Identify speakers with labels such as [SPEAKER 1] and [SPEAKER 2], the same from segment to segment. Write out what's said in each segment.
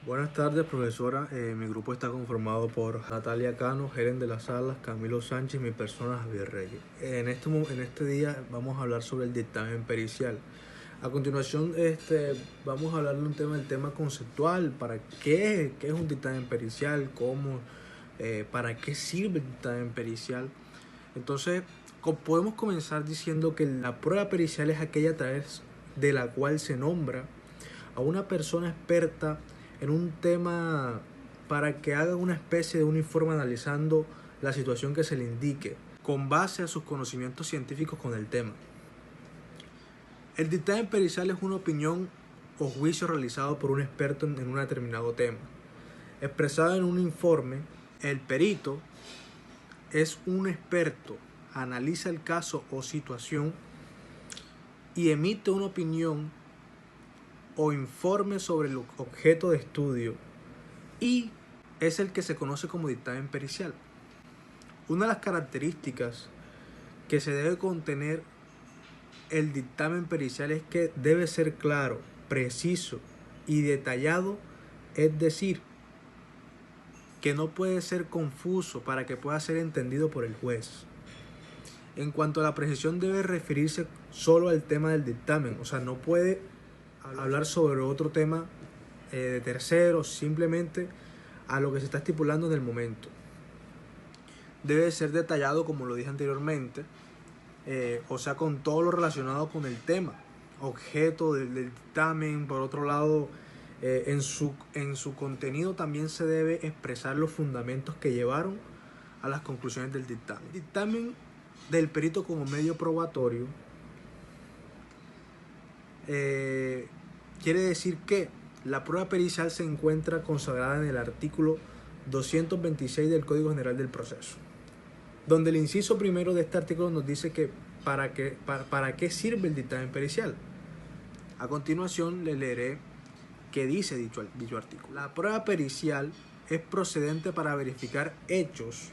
[SPEAKER 1] Buenas tardes, profesora. Mi grupo está conformado por Natalia Cano, Helen de las Salas, Camilo Sánchez y mi persona, Javier Reyes. En este día vamos a hablar sobre el dictamen pericial. A continuación, vamos a hablar de un tema, el tema conceptual. ¿Para qué es un dictamen pericial? ¿Cómo? ¿Para qué sirve el dictamen pericial? Entonces, podemos comenzar diciendo que la prueba pericial es aquella a través de la cual se nombra a una persona experta en un tema para que haga una especie de un informe analizando la situación que se le indique con base a sus conocimientos científicos con el tema. El dictamen pericial es una opinión o juicio realizado por un experto en un determinado tema. Expresado en un informe, el perito es un experto, analiza el caso o situación y emite una opinión o informe sobre el objeto de estudio y es el que se conoce como dictamen pericial. Una de las características que se debe contener el dictamen pericial es que debe ser claro, preciso y detallado, es decir, que no puede ser confuso para que pueda ser entendido por el juez. En cuanto a la precisión, debe referirse solo al tema del dictamen, o sea, no puede hablar sobre otro tema de terceros, simplemente a lo que se está estipulando en el momento. Debe ser detallado, como lo dije anteriormente, o sea, con todo lo relacionado con el tema, objeto del dictamen. Por otro lado, en su contenido también se debe expresar los fundamentos que llevaron a las conclusiones del dictamen. El dictamen del perito como medio probatorio quiere decir que la prueba pericial se encuentra consagrada en el artículo 226 del Código General del Proceso, donde el inciso primero de este artículo nos dice que para qué sirve el dictamen pericial. A continuación le leeré qué dice dicho artículo. La prueba pericial es procedente para verificar hechos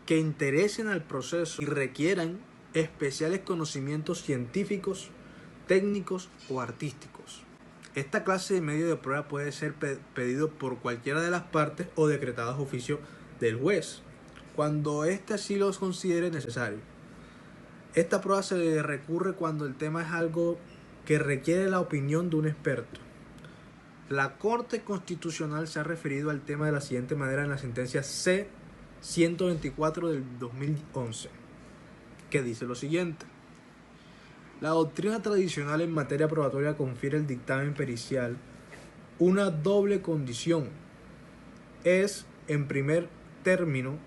[SPEAKER 1] que interesen al proceso y requieran especiales conocimientos científicos, técnicos o artísticos. Esta clase de medio de prueba puede ser pedido por cualquiera de las partes o decretadas a oficio del juez, cuando éste así los considere necesario. Esta prueba se recurre cuando el tema es algo que requiere la opinión de un experto. La Corte Constitucional se ha referido al tema de la siguiente manera en la sentencia C-124 del 2011, que dice lo siguiente: la doctrina tradicional en materia probatoria confiere al dictamen pericial una doble condición. Es, en primer término,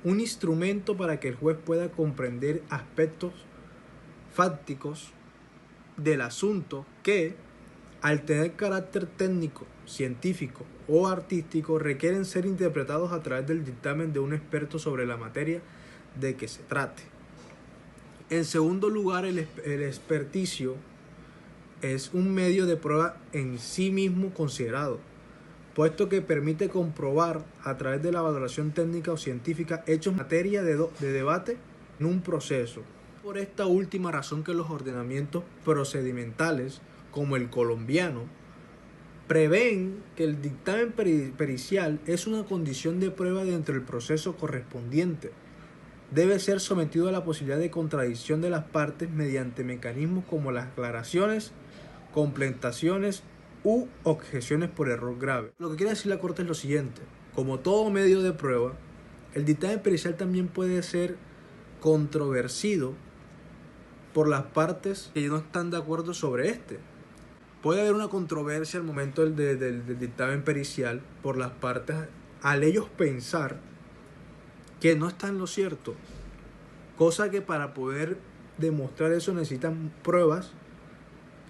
[SPEAKER 1] un instrumento para que el juez pueda comprender aspectos fácticos del asunto que, al tener carácter técnico, científico o artístico, requieren ser interpretados a través del dictamen de un experto sobre la materia de que se trate. En segundo lugar, el experticio es un medio de prueba en sí mismo considerado, puesto que permite comprobar a través de la valoración técnica o científica hechos en materia de debate en un proceso. Por esta última razón que los ordenamientos procedimentales, como el colombiano, prevén que el dictamen pericial es una condición de prueba dentro del proceso correspondiente. Debe ser sometido a la posibilidad de contradicción de las partes mediante mecanismos como las aclaraciones, complementaciones u objeciones por error grave. Lo que quiere decir la Corte es lo siguiente: como todo medio de prueba, el dictamen pericial también puede ser controvertido por las partes que no están de acuerdo sobre este. Puede haber una controversia al momento del dictamen pericial por las partes al ellos pensar que no está en lo cierto, cosa que para poder demostrar eso necesitan pruebas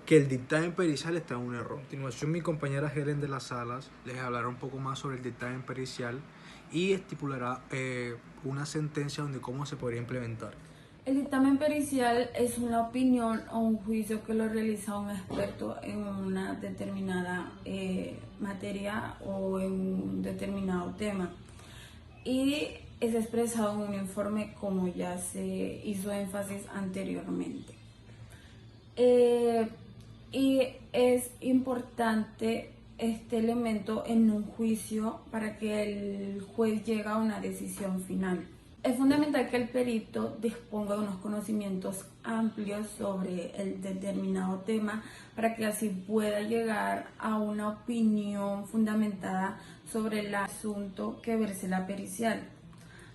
[SPEAKER 1] que el dictamen pericial está en un error. A continuación, mi compañera Helen de las Salas les hablará un poco más sobre el dictamen pericial y estipulará una sentencia donde cómo se podría implementar.
[SPEAKER 2] El dictamen pericial es una opinión o un juicio que lo realiza un experto en una determinada materia o en un determinado tema y es expresado en un informe, como ya se hizo énfasis anteriormente. Y es importante este elemento en un juicio para que el juez llegue a una decisión final. Es fundamental que el perito disponga de unos conocimientos amplios sobre el determinado tema para que así pueda llegar a una opinión fundamentada sobre el asunto que verse la pericial.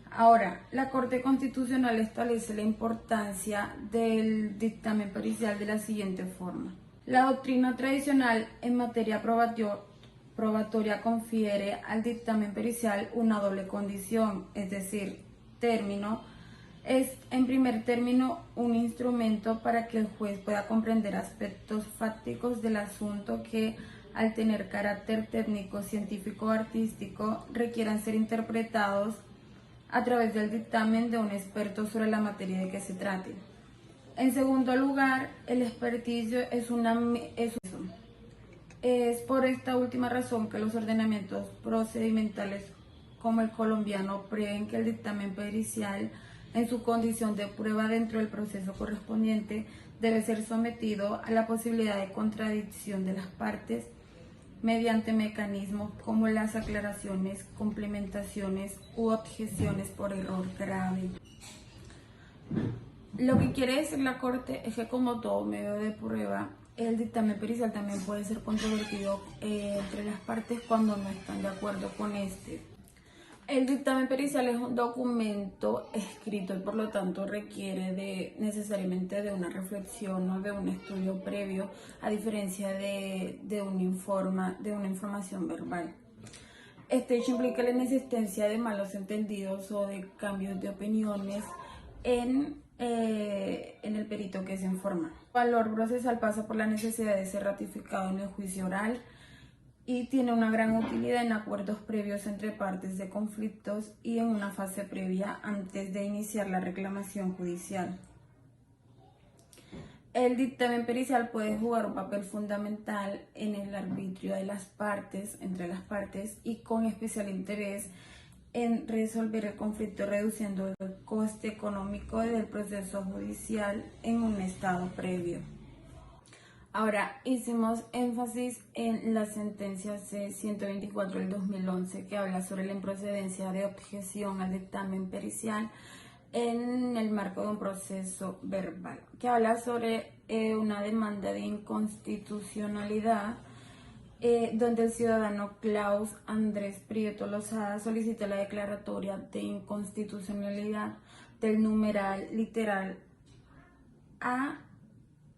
[SPEAKER 2] Ahora, la Corte Constitucional establece la importancia del dictamen pericial de la siguiente forma. La doctrina tradicional en materia probatoria confiere al dictamen pericial una doble condición, es decir, término, es en primer término un instrumento para que el juez pueda comprender aspectos fácticos del asunto que, al tener carácter técnico, científico o artístico, requieran ser interpretados a través del dictamen de un experto sobre la materia de que se trate. En segundo lugar, el experticio es por esta última razón que los ordenamientos procedimentales como el colombiano prevén que el dictamen pericial, en su condición de prueba dentro del proceso correspondiente, debe ser sometido a la posibilidad de contradicción de las partes mediante mecanismos como las aclaraciones, complementaciones u objeciones por error grave. Lo que quiere decir la Corte es que, como todo medio de prueba, el dictamen pericial también puede ser controvertido entre las partes cuando no están de acuerdo con este. El dictamen pericial es un documento escrito y por lo tanto requiere necesariamente de una reflexión o de un estudio previo, a diferencia de una información verbal. Este hecho implica la inexistencia de malos entendidos o de cambios de opiniones en el perito que se informa. El valor procesal pasa por la necesidad de ser ratificado en el juicio oral y tiene una gran utilidad en acuerdos previos entre partes de conflictos y en una fase previa antes de iniciar la reclamación judicial. El dictamen pericial puede jugar un papel fundamental en el arbitrio de las partes, entre las partes, y con especial interés en resolver el conflicto, reduciendo el coste económico del proceso judicial en un estado previo. Ahora, hicimos énfasis en la sentencia C-124 del 2011, que habla sobre la improcedencia de objeción al dictamen pericial en el marco de un proceso verbal, que habla sobre una demanda de inconstitucionalidad donde el ciudadano Klaus Andrés Prieto Lozada solicita la declaratoria de inconstitucionalidad del numeral literal A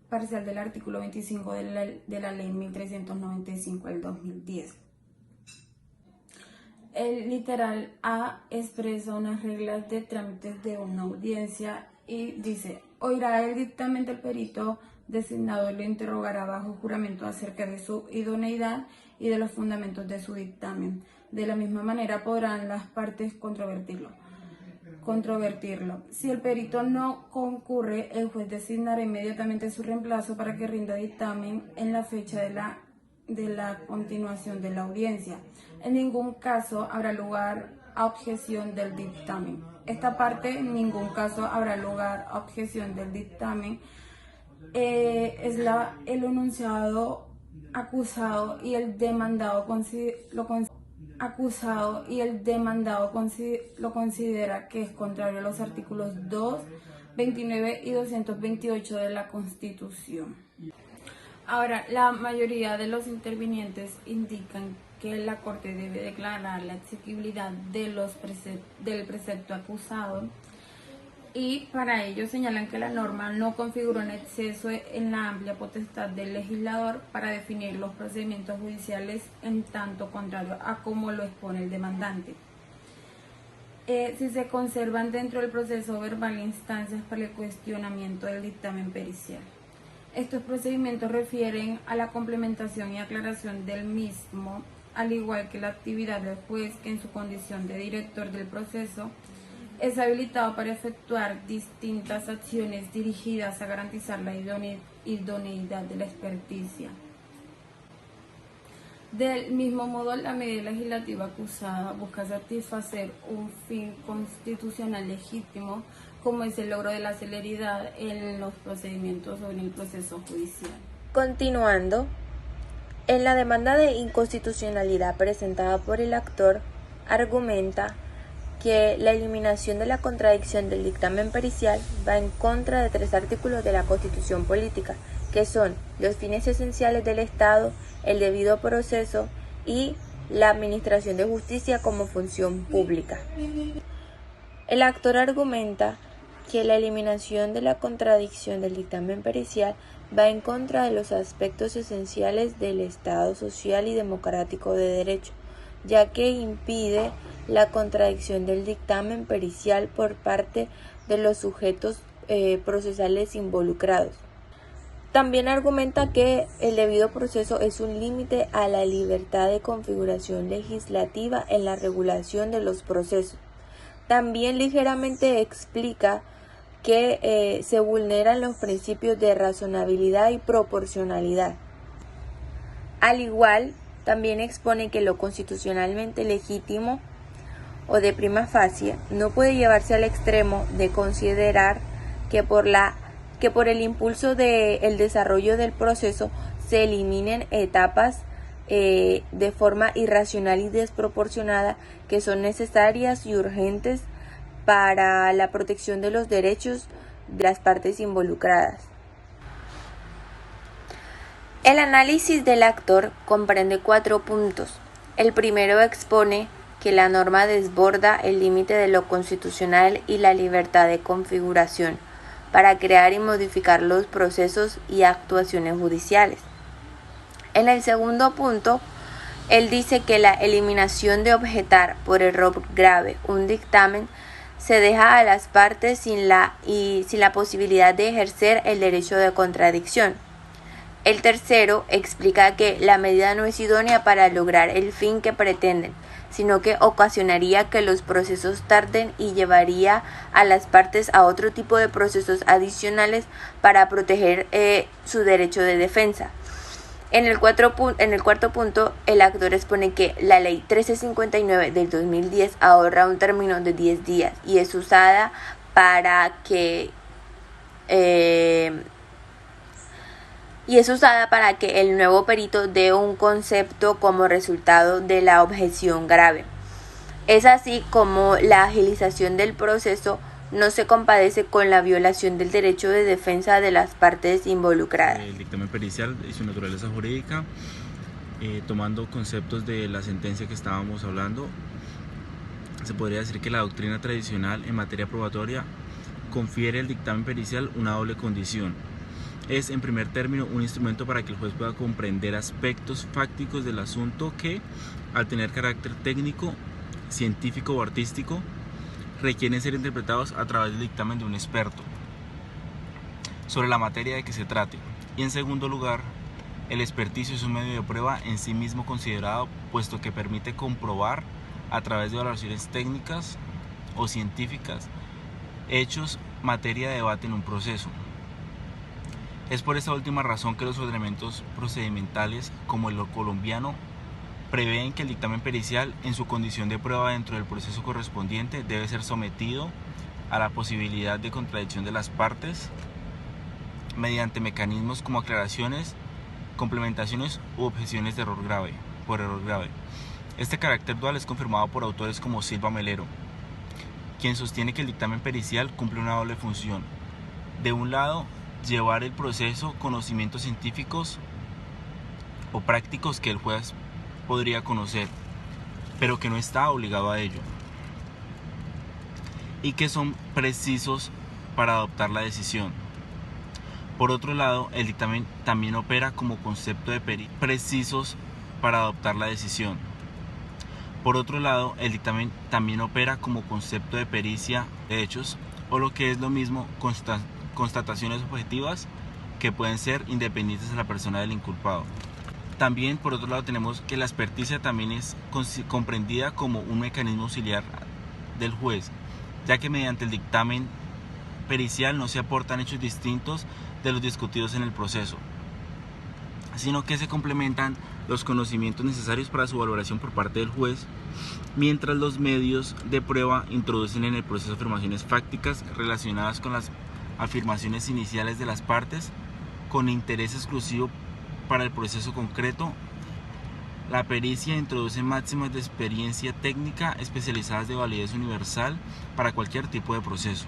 [SPEAKER 2] parcial del artículo 25 de la ley 1395 del 2010. El literal A expresa unas reglas de trámites de una audiencia y dice: oirá el dictamen del perito designado y lo interrogará bajo juramento acerca de su idoneidad y de los fundamentos de su dictamen. De la misma manera podrán las partes controvertirlo. Si el perito no concurre, el juez designará inmediatamente su reemplazo para que rinda dictamen en la fecha de la continuación de la audiencia. En ningún caso habrá lugar a objeción del dictamen. Esta parte, en ningún caso habrá lugar a objeción del dictamen, es el enunciado acusado y el demandado lo considera que es contrario a los artículos 2, 29 y 228 de la Constitución. Ahora, la mayoría de los intervinientes indican que la Corte debe declarar la exequibilidad del precepto acusado, y para ello señalan que la norma no configura un exceso en la amplia potestad del legislador para definir los procedimientos judiciales, en tanto contrario a como lo expone el demandante. Si se conservan dentro del proceso verbal instancias para el cuestionamiento del dictamen pericial. Estos procedimientos refieren a la complementación y aclaración del mismo, al igual que la actividad del juez, que en su condición de director del proceso es habilitado para efectuar distintas acciones dirigidas a garantizar la idoneidad de la experticia. Del mismo modo, la medida legislativa acusada busca satisfacer un fin constitucional legítimo, como es el logro de la celeridad en los procedimientos o en el proceso judicial.
[SPEAKER 3] Continuando, En la demanda de inconstitucionalidad presentada por el actor, argumenta que la eliminación de la contradicción del dictamen pericial va en contra de 3 artículos de la Constitución Política, que son los fines esenciales del Estado, el debido proceso y la administración de justicia como función pública. El actor argumenta que la eliminación de la contradicción del dictamen pericial va en contra de los aspectos esenciales del Estado social y democrático de derecho, ya que impide la contradicción del dictamen pericial por parte de los sujetos procesales involucrados. También argumenta que el debido proceso es un límite a la libertad de configuración legislativa en la regulación de los procesos. También ligeramente explica que se vulneran los principios de razonabilidad y proporcionalidad. Al igual, también expone que lo constitucionalmente legítimo o de prima facie no puede llevarse al extremo de considerar que por el impulso del desarrollo del proceso se eliminen etapas de forma irracional y desproporcionada que son necesarias y urgentes para la protección de los derechos de las partes involucradas. El análisis del actor comprende 4 puntos. El primero expone que la norma desborda el límite de lo constitucional y la libertad de configuración para crear y modificar los procesos y actuaciones judiciales. En el segundo punto, él dice que la eliminación de objetar por error grave un dictamen se deja a las partes sin la posibilidad de ejercer el derecho de contradicción. El tercero explica que la medida no es idónea para lograr el fin que pretenden, sino que ocasionaría que los procesos tarden y llevaría a las partes a otro tipo de procesos adicionales para proteger su derecho de defensa. En el cuarto punto, el actor expone que la ley 1359 del 2010 ahorra un término de 10 días y es usada para que el nuevo perito dé un concepto como resultado de la objeción grave. Es así como la agilización del proceso no se compadece con la violación del derecho de defensa de las partes involucradas.
[SPEAKER 4] El dictamen pericial y su naturaleza jurídica, tomando conceptos de la sentencia que estábamos hablando, se podría decir que la doctrina tradicional en materia probatoria confiere al dictamen pericial una doble condición. Es, en primer término, un instrumento para que el juez pueda comprender aspectos fácticos del asunto que, al tener carácter técnico, científico o artístico, requieren ser interpretados a través del dictamen de un experto sobre la materia de que se trate. Y en segundo lugar, el experticio es un medio de prueba en sí mismo considerado, puesto que permite comprobar a través de valoraciones técnicas o científicas hechos, materia de debate en un proceso. Es por esta última razón que los ordenamientos procedimentales, como el colombiano, prevén que el dictamen pericial, en su condición de prueba dentro del proceso correspondiente, debe ser sometido a la posibilidad de contradicción de las partes mediante mecanismos como aclaraciones, complementaciones u objeciones de por error grave. Este carácter dual es confirmado por autores como Silva Melero, quien sostiene que el dictamen pericial cumple una doble función. De un lado, llevar el proceso conocimientos científicos o prácticos que el juez podría conocer, pero que no está obligado a ello, y que son precisos para adoptar la decisión. Por otro lado, el dictamen también opera como concepto de precisos para adoptar la decisión. Por otro lado, el dictamen también opera como concepto de pericia de hechos, o lo que es lo mismo, constataciones objetivas que pueden ser independientes de la persona del inculpado. También, por otro lado, tenemos que la experticia también es comprendida como un mecanismo auxiliar del juez, ya que mediante el dictamen pericial no se aportan hechos distintos de los discutidos en el proceso, sino que se complementan los conocimientos necesarios para su valoración por parte del juez, mientras los medios de prueba introducen en el proceso afirmaciones fácticas relacionadas con las afirmaciones iniciales de las partes con interés exclusivo para el proceso concreto La pericia introduce máximas de experiencia técnica especializadas de validez universal para cualquier tipo de proceso.